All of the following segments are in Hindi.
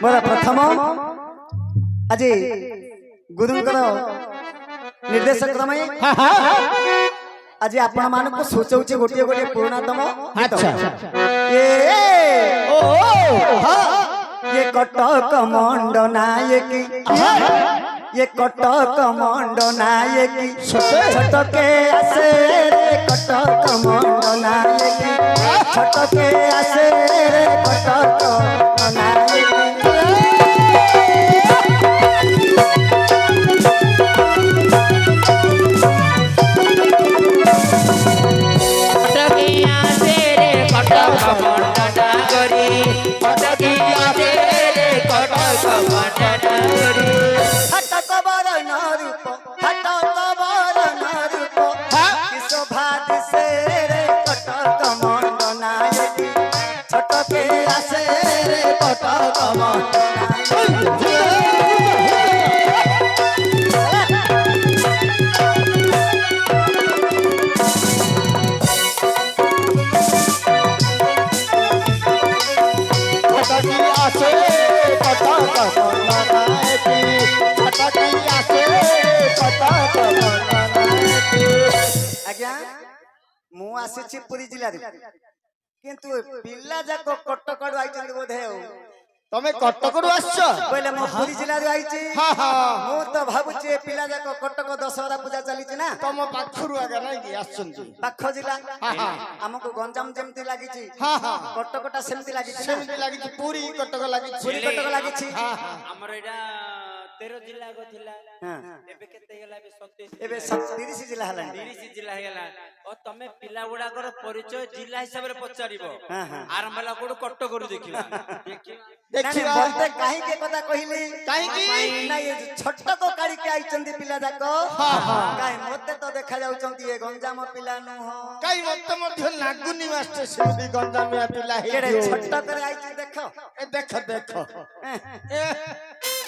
मोर प्रथम आज गुरुंकर निर्देश क्रमे आज आपण मानक सूचौछि गोटे गोटे पुरातम। अच्छा ये कटक मंड नायक ये कटक मंड नायक छटके आसे रे कटक मंड नायक छटके आसे रे कटक नायक। मु आसी पुरी जिला किंतु पिला जाक कटक आई बोधे तमे कटक आसछ पहले मो पुरी जिला आईची। हां हां मु तो भाबुची पिला जाक कटक दशहरा पूजा चली ना तम पाखरु आगा नै कि आछंती पाख जिला। हां हां हमको गंजाम जेमती लागिची। हां हां कटकटा सेमती लागिची सेमती लागिची पूरी कटक लागिची पूरी कटक लागिची। हां हां हमर एडा 13 जिल्ला को थिला एबे केते गेला एबे 27 एबे 30 जिला हला 30 जिल्ला हे गेला ओ तमे पिला गुडा कर परिचय जिल्ला हिसाब रे पचारिबो। आरंभ ला कोड कट्ट करू देखिबा देखिबा बोलते काहे के कथा कहिली काहे की ना ये छटक काडी के आइचंदी पिला जाक काहे मते तो देखा जाउचंती ए गंजाम पिला नु हो काई मते मध्य नागुनी मास्टर सेमती गंजामिया पिला हे केडे छटक रे आइची देखो ए देख देख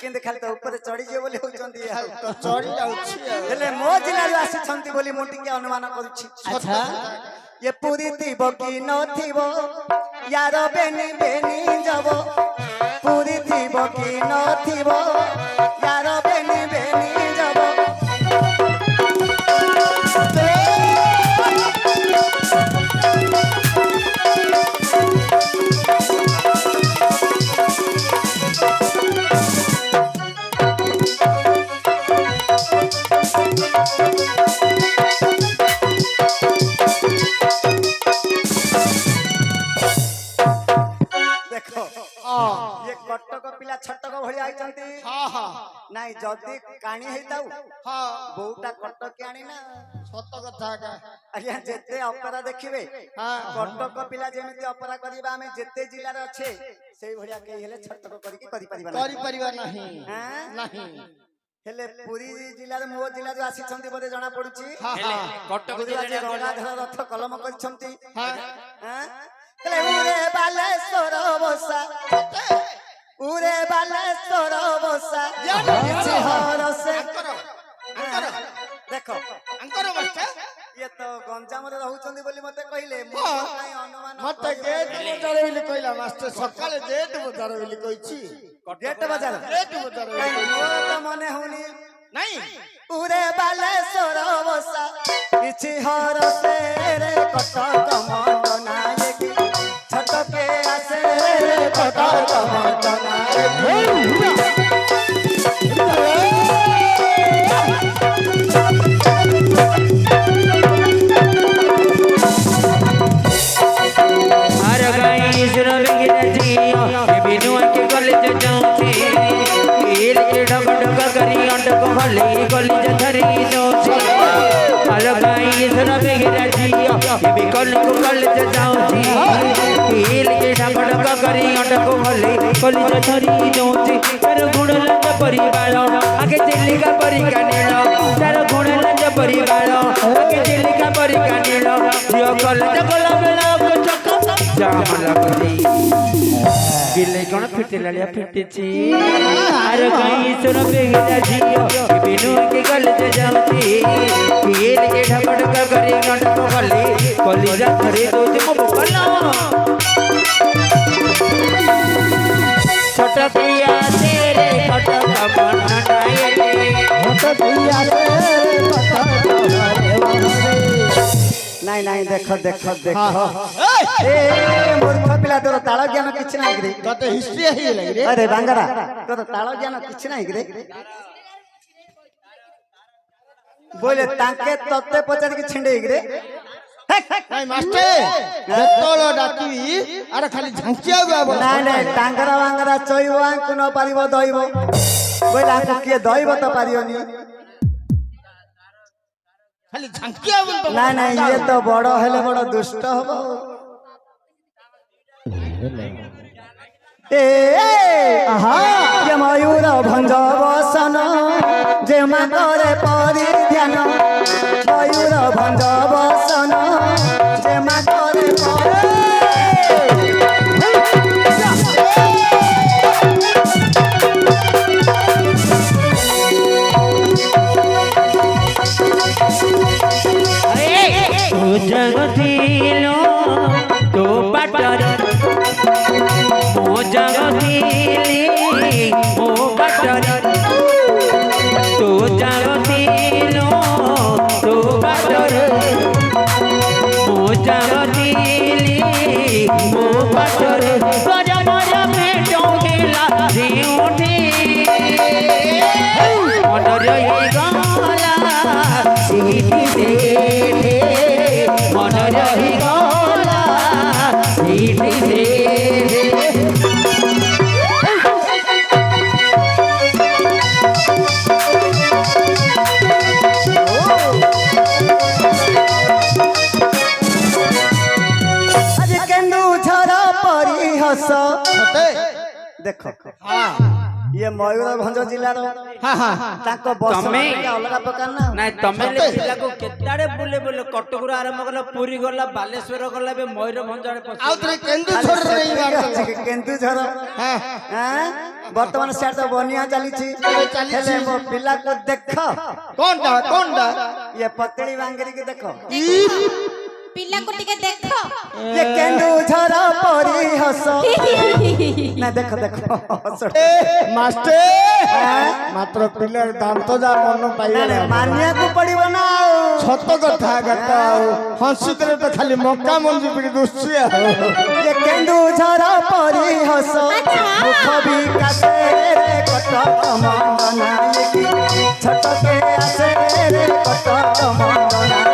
किंतु खाली तो ऊपर चढ़ी जे बोले होचंदी तो चढ़ी जाउछि हेले मो जिला रे आसी छंती बोली मोटी के अनुमान करूछि। अच्छा ये पूरी थीबो कि न थीबो यार बेनी बेनी जबो पूरी थीबो कि न थीबो यार बेनी बेनी जबो ये कटक पिला छटक भली आइचंती। हां हां नाही जदी काणी हेताउ हां बहुटा कटक आनी ना सत कथा का आज्ञा जेते ऑपेरा देखिबे हां कटक पिला जेमिति ऑपेरा करिबा हमें जेते जिल्ला रे अच्छे सेही भलिया के हेले छटक करी परिबा नहीं हां नहीं हेले पुरी जिल्ला रे मो जिल्ला रे आसी छंती बोले जाना पडुची। हां हेले हां कट्टक जिल्ला गंगाधर रथ कलम करछंती। हां हां हेले उरे बालेश्वर बसा उरे बालेश्वर बसा इछि हर से अंकर देखो अंकर मास्टर ये तो गंजाम रे रहउचंदी बोली मते कहिले मो काई अनुमान मते गेट बजार बिली कइला मास्टर सकाळे गेट बजार बिली कइछि गेट बजार काई मोर तो मने होनी नहीं उरे बालेश्वर बसा इछि हर से रे कटक मंड नायक छटके आसे रे कटक मंड नायक। हर गाई सुनो बिगिनती ये बिनुआ के कॉलेज जाऊंगी खेल के ढक ढक करी अटक भले कॉलेज धरी जाऊंगी। हर गाई सुनो बिगिनती ये भी कॉलेज जाऊंगी खेल के ढक ढक करी अटक भले कॉलेज धरी जाऊंगी। तार गुण लंज परिवार आगे चिलिका परिका नील तार गुण लंज परिवार आगे चिलिका परिका नील यो कॉलेज गला बेला जाम लगती बिले कोन फिटे लालिया फिटेची आर कहीं सुन बेगिरा जियो बिनु के कॉलेज जाऊती खेल के ढकढक करी गंड को गली कॉलेज धरे दो मो बकला छोटा पिया ନାଇଁ ନାଇଁ ଦେଖ ଦେଖ ଦେଖ ଏ ମୂର୍ଖ ପିଲା ତୋର ତାଳ ଜ୍ଞାନ କିଛି ନାହିଁ କିରେ ତତେ ହିଷ୍ଟ୍ରି ହେଇଗଲା ରେ ଆରେ ବାଙ୍ଗରା ତୋର ତାଳ ଜ୍ଞାନ କିଛି ନାହିଁ କିରେ ବୋଲେ ତାଙ୍କେ ତତେ ପଚାରିକି ଛିଣ୍ଡେଇକିରେ ନାଇଁ ମାଷ୍ଟର ଯେତେବେଳେ ଡାକିବି ଆରେ ଖାଲି ଝାଞ୍ଚିବାକୁ ଆବ ନାଇଁ ନାଇଁ ଟାଙ୍ଗରା ବାଙ୍ଗରା ଚଇବ ଆଙ୍କୁ ନ ପାରିବ ଦଇବ ବୋଇଲେ ଆଙ୍କୁ କିଏ ଦଇବ ତ ପାରିବନି ଖାଲି ଝାଞ୍ଚିବାକୁ ନାଇଁ ନାଇଁ ଇଏ ତ ବଡ ହେଲେ ବଡ ଦୁଷ୍ଟ ହବ ଏ ଇଏ ମୟୂର ଭଞ୍ଜ ବସନ ଯେ ମାତରେ ପରିଧ୍ୟାନ ମୟୂର ଭଞ୍ଜ ବସନ ଯେ ମାତରେ ତୁ ଜଗଥିଲୁ ତୋ ବାଟରେ ମୋ ଜଗଥିଲି ମୋ ବାଟରେ ତୁ ଜଗଥିଲୁ ତୋ ବାଟରେ ମୋ ଜଗଥିଲି ମୋ ବାଟରେ ଗଜ ମଜ ପେଟଙ୍ଗିଲା ଝିଉଠି ମନରେ ଗଲା ସେଇଠି ସେଇଠି ମନରେ ଗଲା ସେଇଠି ସେଇଠି ଆଜି କେନ୍ଦୁଝର ପରିହସ ଦେଖ ଇଏ ମୟୂରଭଞ୍ଜ ଜିଲ୍ଲାର ତାଙ୍କ ବସ ତମେ- ଟିକେ ଅଲଗା ପ୍ରକାର ନା ନାଇଁ ତମେ ପିଲାକୁ କେତେଆଡେ ବୁଲେ ବୁଲେ କଟକରୁ ଆରମ୍ଭ କଲା ପୁରୀ ଗଲା ବାଲେଶ୍ୱର ଗଲା ଏବେ ମୟୂରଭଞ୍ଜ ଆଡେ ପଶିଗଲା। ଆଉ ଥରେ କେନ୍ଦୁଝରରେ ନେଇ ବାହାରିଦେଲା। କେନ୍ଦୁଝର ବର୍ତ୍ତମାନ ସିଆଡେ ତ ବନ୍ୟା ଚାଲିଛି ଚାଲିଛି। ହେଲେ ମୋ ପିଲାକୁ ଦେଖ କଣଟା ଇଏ ପତଳି ବାଙ୍ଗିରିକି ଦେଖ ପିଲାକୁ ଟିକେ ଦେଖ ଇଏ କେନ୍ଦୁଝର ପରିହସ ନା ଦେଖ ଦେଖ ମାଷ୍ଟର ମାତ୍ର ପିଲାର ଦାନ୍ତ ଯା ମନ ପାଇଗଲା ମାନିବାକୁ ପଡିବ ନା ଆଉ ସତ କଥା କଥା ଆଉ ହସିଥିଲେ ତ ଖାଲି ମକା ମଞ୍ଜି ପିଡ଼ି ଦୁସୁଛି ଆଉ ଇଏ କେନ୍ଦୁଝର ପରିହସ ମୁଖ ବିକାଶରେ କଟକ ମଣ୍ଡନାଇକି ଛଟକେ ଆସେ ରେ କଟକ ମଣ୍ଡନାଇକି